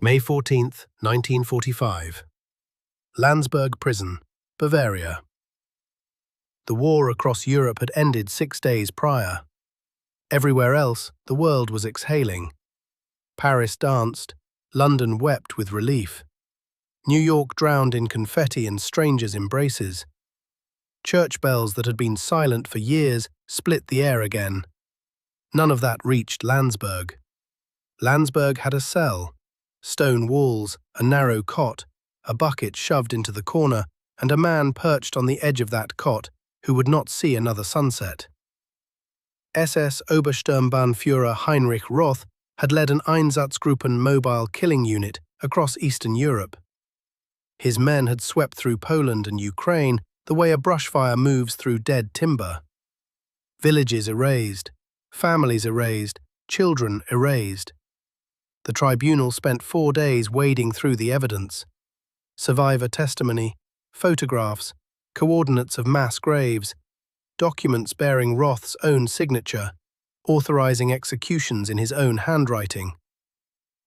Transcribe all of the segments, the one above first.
May 14, 1945. Landsberg Prison, Bavaria. The war across Europe had ended 6 days prior. Everywhere else, the world was exhaling. Paris danced, London wept with relief. New York drowned in confetti and strangers' embraces. Church bells that had been silent for years split the air again. None of that reached Landsberg. Landsberg had a cell, stone walls, a narrow cot, a bucket shoved into the corner, and a man perched on the edge of that cot who would not see another sunset. SS Obersturmbannführer Heinrich Roth had led an Einsatzgruppen mobile killing unit across Eastern Europe. His men had swept through Poland and Ukraine the way a brushfire moves through dead timber. Villages erased, families erased, children erased. The tribunal spent 4 days wading through the evidence. Survivor testimony, photographs, coordinates of mass graves, documents bearing Roth's own signature, authorizing executions in his own handwriting.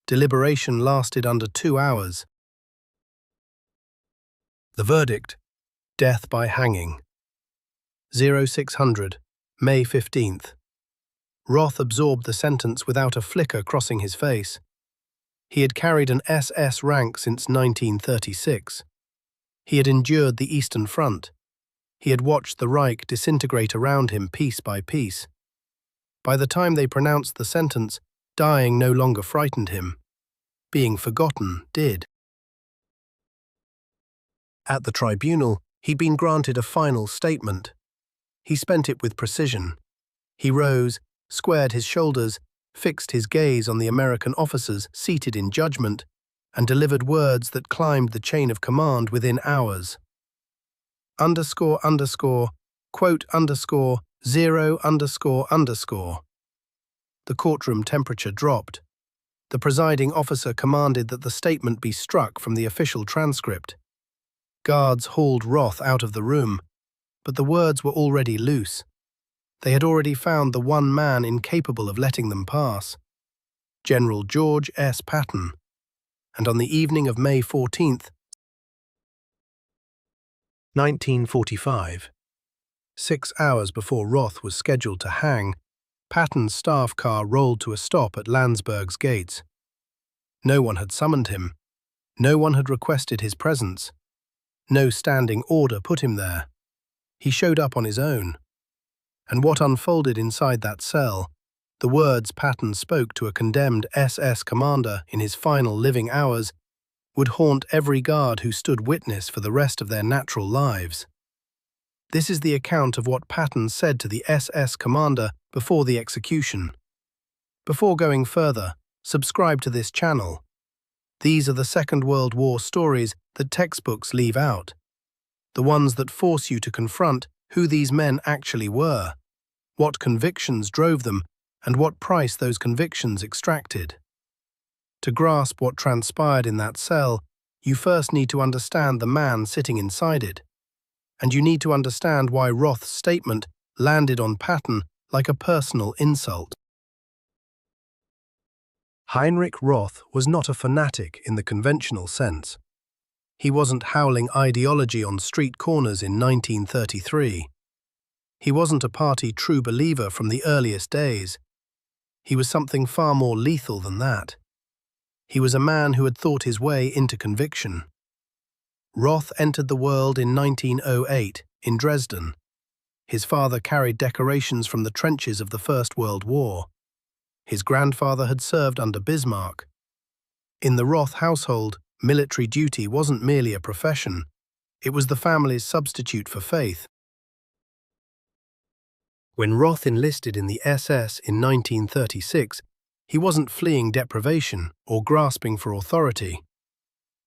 Deliberation lasted under 2 hours. The verdict: death by hanging. 0600, May 15th. Roth absorbed the sentence without a flicker crossing his face. He had carried an SS rank since 1936. He had endured the Eastern Front. He had watched the Reich disintegrate around him piece by piece. By the time they pronounced the sentence, dying no longer frightened him. Being forgotten did. At the tribunal, he'd been granted a final statement. He spent it with precision. He rose, squared his shoulders, fixed his gaze on the American officers seated in judgment, and delivered words that climbed the chain of command within hours. ___, quote __, 0 ___. The courtroom temperature dropped. The presiding officer commanded that the statement be struck from the official transcript. Guards hauled Roth out of the room, but the words were already loose. They had already found the one man incapable of letting them pass, General George S. Patton, and on the evening of May 14th, 1945, 6 hours before Roth was scheduled to hang, Patton's staff car rolled to a stop at Landsberg's gates. No one had summoned him. No one had requested his presence. No standing order put him there. He showed up on his own. And what unfolded inside that cell, the words Patton spoke to a condemned SS commander in his final living hours, would haunt every guard who stood witness for the rest of their natural lives. This is the account of what Patton said to the SS commander before the execution. Before going further, subscribe to this channel. These are the Second World War stories that textbooks leave out. The ones that force you to confront who these men actually were, what convictions drove them, and what price those convictions extracted. To grasp what transpired in that cell, you first need to understand the man sitting inside it. And you need to understand why Roth's statement landed on Patton like a personal insult. Heinrich Roth was not a fanatic in the conventional sense. He wasn't howling ideology on street corners in 1933. He wasn't a party true believer from the earliest days. He was something far more lethal than that. He was a man who had thought his way into conviction. Roth entered the world in 1908 in Dresden. His father carried decorations from the trenches of the First World War. His grandfather had served under Bismarck. In the Roth household, military duty wasn't merely a profession. It was the family's substitute for faith. When Roth enlisted in the SS in 1936, he wasn't fleeing deprivation or grasping for authority.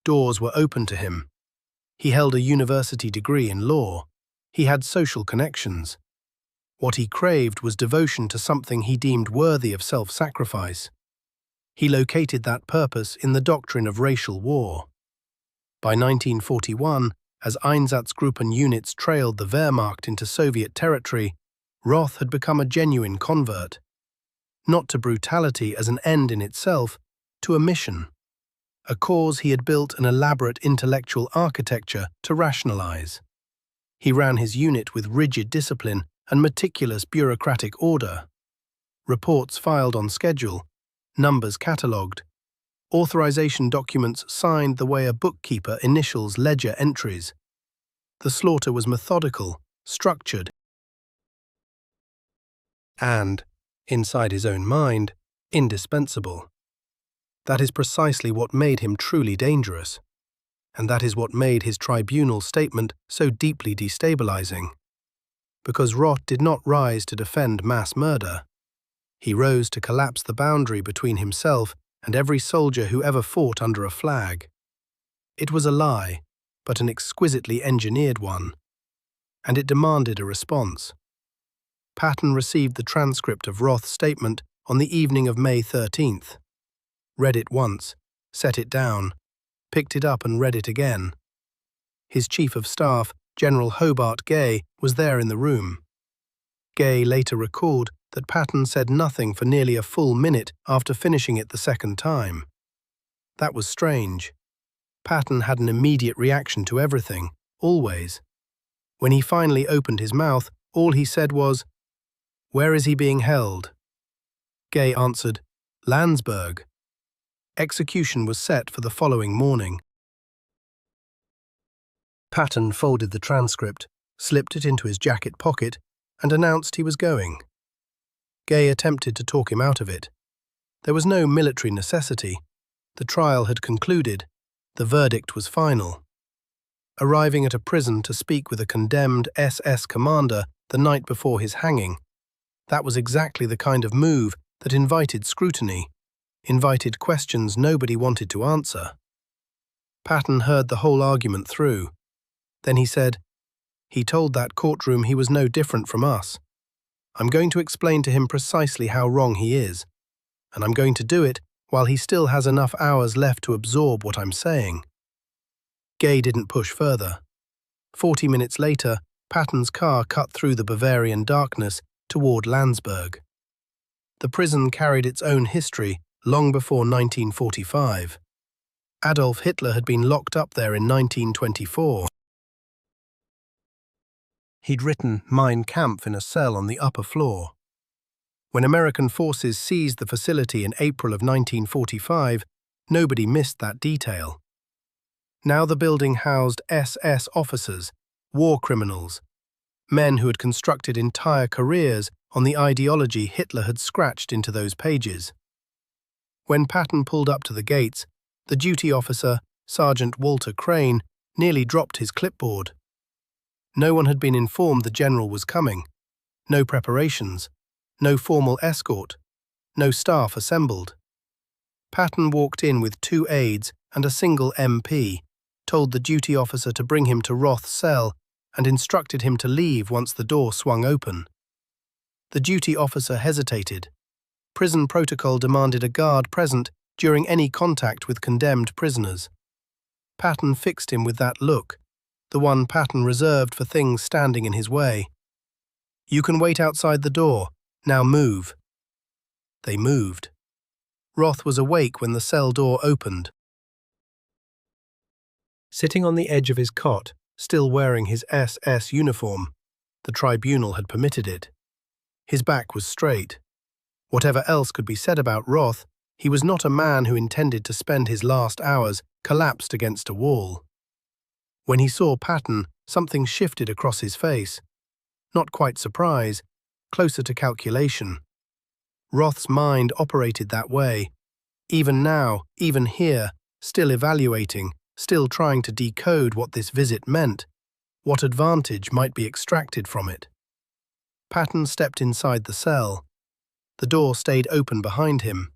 Doors were open to him. He held a university degree in law. He had social connections. What he craved was devotion to something he deemed worthy of self-sacrifice. He located that purpose in the doctrine of racial war. By 1941, as Einsatzgruppen units trailed the Wehrmacht into Soviet territory, Roth had become a genuine convert. Not to brutality as an end in itself, to a mission. a cause he had built an elaborate intellectual architecture to rationalize. He ran his unit with rigid discipline and meticulous bureaucratic order. Reports filed on schedule, numbers catalogued, authorization documents signed the way a bookkeeper initials ledger entries. The slaughter was methodical, structured, and, inside his own mind, indispensable. That is precisely what made him truly dangerous, and that is what made his tribunal statement so deeply destabilizing. Because Roth did not rise to defend mass murder. He rose to collapse the boundary between himself and every soldier who ever fought under a flag. It was a lie, but an exquisitely engineered one, and it demanded a response. Patton received the transcript of Roth's statement on the evening of May 13th. Read it once, set it down, picked it up and read it again. His chief of staff, General Hobart Gay, was there in the room. Gay later recalled that Patton said nothing for nearly a full minute after finishing it the second time. That was strange. Patton had an immediate reaction to everything, always. When he finally opened his mouth, all he said was, "Where is he being held?" Gay answered, "Landsberg." Execution was set for the following morning. Patton folded the transcript, slipped it into his jacket pocket, and announced he was going. Gay attempted to talk him out of it. There was no military necessity. The trial had concluded. The verdict was final. Arriving at a prison to speak with a condemned SS commander the night before his hanging, that was exactly the kind of move that invited scrutiny, invited questions nobody wanted to answer. Patton heard the whole argument through. Then he said, "He told that courtroom he was no different from us. I'm going to explain to him precisely how wrong he is, and I'm going to do it while he still has enough hours left to absorb what I'm saying." Gay didn't push further. 40 minutes later, Patton's car cut through the Bavarian darkness toward Landsberg. The prison carried its own history long before 1945. Adolf Hitler had been locked up there in 1924. He'd written Mein Kampf in a cell on the upper floor. When American forces seized the facility in April of 1945, nobody missed that detail. Now the building housed SS officers, war criminals, men who had constructed entire careers on the ideology Hitler had scratched into those pages. When Patton pulled up to the gates, the duty officer, Sergeant Walter Crane, nearly dropped his clipboard. No one had been informed the general was coming. No preparations. No formal escort. No staff assembled. Patton walked in with 2 aides and a single MP, told the duty officer to bring him to Roth's cell, and instructed him to leave once the door swung open. The duty officer hesitated. Prison protocol demanded a guard present during any contact with condemned prisoners. Patton fixed him with that look, the one Patton reserved for things standing in his way. "You can wait outside the door. Now move." They moved. Roth was awake when the cell door opened. Sitting on the edge of his cot, still wearing his SS uniform, the tribunal had permitted it. His back was straight. Whatever else could be said about Roth, he was not a man who intended to spend his last hours collapsed against a wall. When he saw Patton, something shifted across his face. Not quite surprise, closer to calculation. Roth's mind operated that way. Even now, even here, still evaluating, still trying to decode what this visit meant, what advantage might be extracted from it. Patton stepped inside the cell. The door stayed open behind him.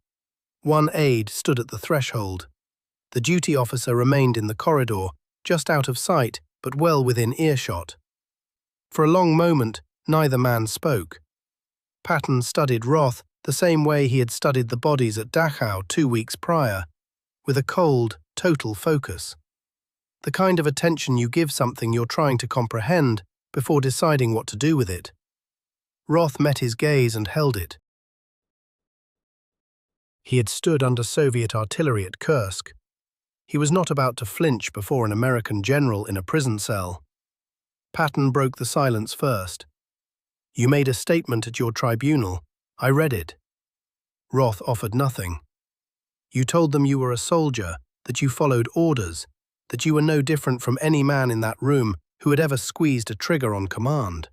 One aide stood at the threshold. The duty officer remained in the corridor, just out of sight but well within earshot. For a long moment, neither man spoke. Patton studied Roth the same way he had studied the bodies at Dachau 2 weeks prior, with a cold, total focus. The kind of attention you give something you're trying to comprehend before deciding what to do with it. Roth met his gaze and held it. He had stood under Soviet artillery at Kursk. He was not about to flinch before an American general in a prison cell. Patton broke the silence first. "You made a statement at your tribunal. I read it." Roth offered nothing. "You told them you were a soldier, that you followed orders, that you were no different from any man in that room who had ever squeezed a trigger on command."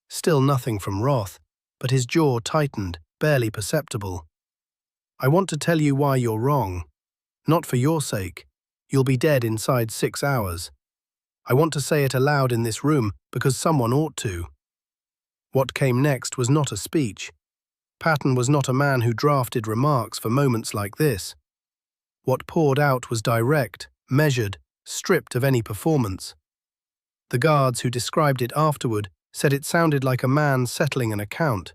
Still nothing from Roth, but his jaw tightened, barely perceptible. "I want to tell you why you're wrong. Not for your sake. You'll be dead inside 6 hours. I want to say it aloud in this room because someone ought to." What came next was not a speech. Patton was not a man who drafted remarks for moments like this. What poured out was direct, measured, stripped of any performance. The guards who described it afterward said it sounded like a man settling an account,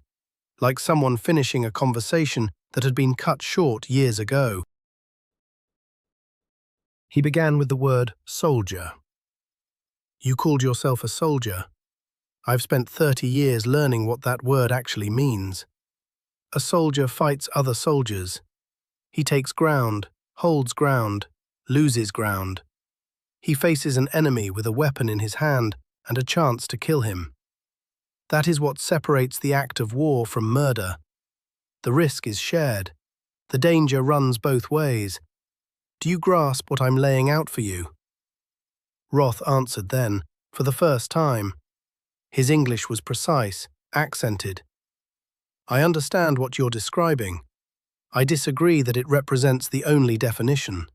like someone finishing a conversation that had been cut short years ago. He began with the word soldier. "You called yourself a soldier. I've spent 30 years learning what that word actually means. A soldier fights other soldiers. He takes ground, holds ground, loses ground. He faces an enemy with a weapon in his hand and a chance to kill him. That is what separates the act of war from murder. The risk is shared. The danger runs both ways. Do you grasp what I'm laying out for you?" Roth answered then, for the first time. His English was precise, accented. "I understand what you're describing. I disagree that it represents the only definition."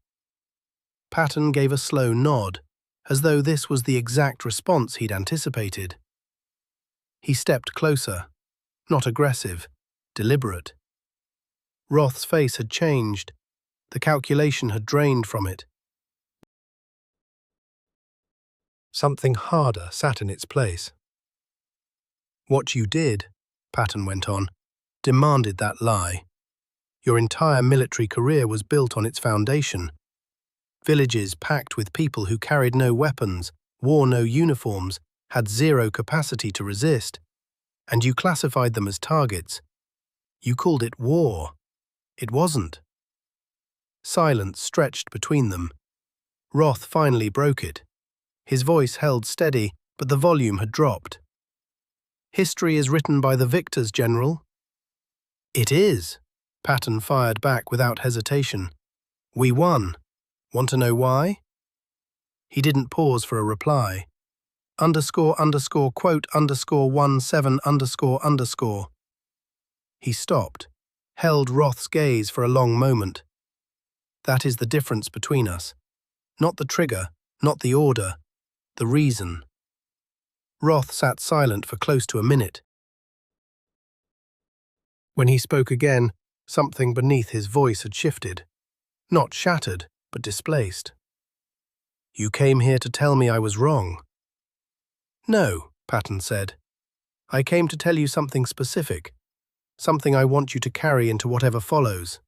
Patton gave a slow nod, as though this was the exact response he'd anticipated. He stepped closer, not aggressive, deliberate. Roth's face had changed. The calculation had drained from it. Something harder sat in its place. "What you did," Patton went on, "demanded that lie. Your entire military career was built on its foundation. Villages packed with people who carried no weapons, wore no uniforms, had zero capacity to resist, and you classified them as targets. You called it war. It wasn't." Silence stretched between them. Roth finally broke it. His voice held steady, but the volume had dropped. "History is written by the victors, General." "It is," Patton fired back without hesitation. "We won. Want to know why?" He didn't pause for a reply. __quote _17__. He stopped, held Roth's gaze for a long moment. "That is the difference between us. Not the trigger, not the order, the reason." Roth sat silent for close to a minute. When he spoke again, something beneath his voice had shifted. Not shattered, but displaced. "You came here to tell me I was wrong." "No," Patton said. "I came to tell you something specific, something I want you to carry into whatever follows."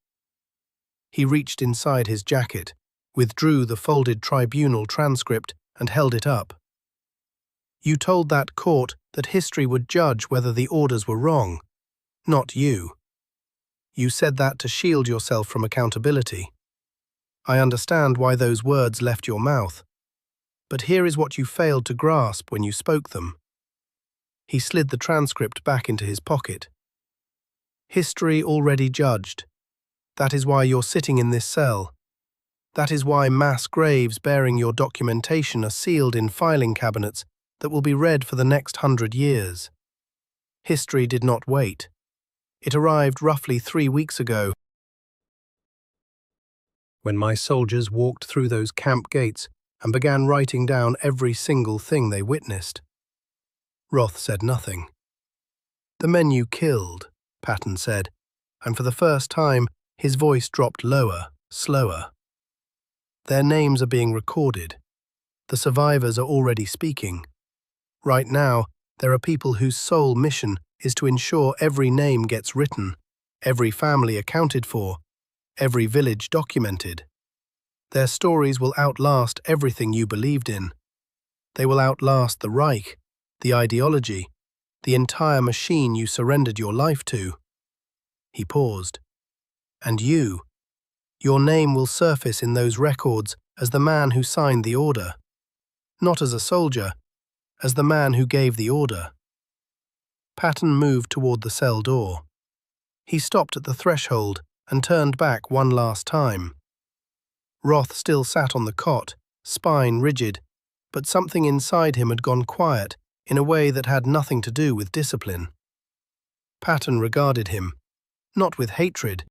He reached inside his jacket, withdrew the folded tribunal transcript, and held it up. "You told that court that history would judge whether the orders were wrong, not you. You said that to shield yourself from accountability. I understand why those words left your mouth. But here is what you failed to grasp when you spoke them." He slid the transcript back into his pocket. "History already judged. That is why you're sitting in this cell. That is why mass graves bearing your documentation are sealed in filing cabinets that will be read for the next 100 years. History did not wait. It arrived roughly 3 weeks ago, when my soldiers walked through those camp gates and began writing down every single thing they witnessed." Roth said nothing. "The men you killed," Patton said, and for the first time his voice dropped lower, slower. "Their names are being recorded. The survivors are already speaking. Right now, there are people whose sole mission is to ensure every name gets written, every family accounted for, every village documented. Their stories will outlast everything you believed in. They will outlast the Reich, the ideology, the entire machine you surrendered your life to." He paused. "And you. Your name will surface in those records as the man who signed the order, not as a soldier, as the man who gave the order. Patton moved toward the cell door. He stopped at the threshold and turned back one last time. Roth still sat on the cot, spine rigid, but something inside him had gone quiet in a way that had nothing to do with discipline. Patton regarded him, not with hatred,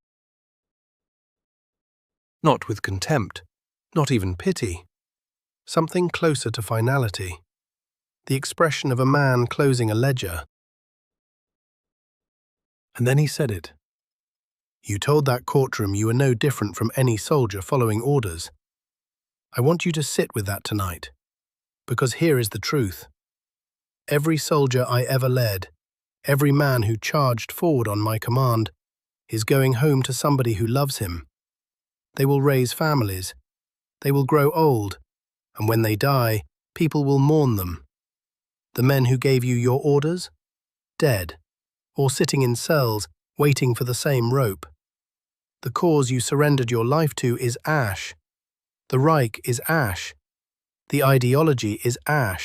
not with contempt, not even pity. Something closer to finality. The expression of a man closing a ledger. And then he said it. You told that courtroom you were no different from any soldier following orders. I want you to sit with that tonight, because here is the truth. Every soldier I ever led, every man who charged forward on my command, is going home to somebody who loves him. They will raise families. They will grow old, and when they die, people will mourn them. The men who gave you your orders? Dead, or sitting in cells, waiting for the same rope. The cause you surrendered your life to is ash. The Reich is ash. The ideology is ash.